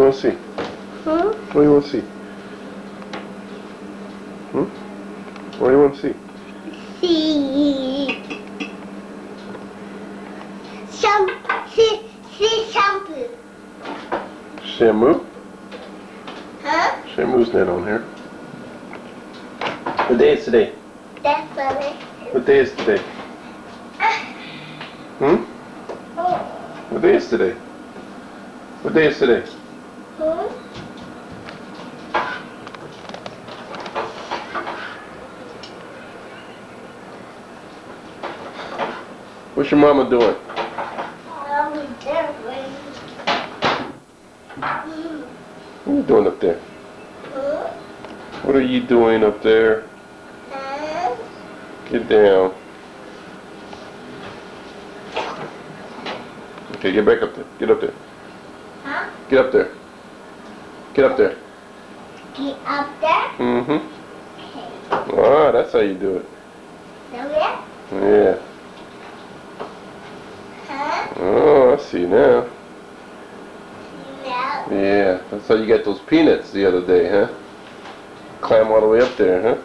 want to see? What do you want to see? What do you want to see? See shampoo. Shamu? Huh? Shamu's not on here. What day is today? That's funny. What day is today? What day is today? What day is today? What's your mama doing? What are you doing up there? What are you doing up there? Get down. Okay, get back up there. Get up there. Huh? Get up there. Get up there. Get up there? Mm-hmm. Okay. Ah, that's how you do it. So yeah? Yeah. Huh? Oh, I see now. No. Yeah, that's how you got those peanuts the other day, huh? Climb all the way up there, huh?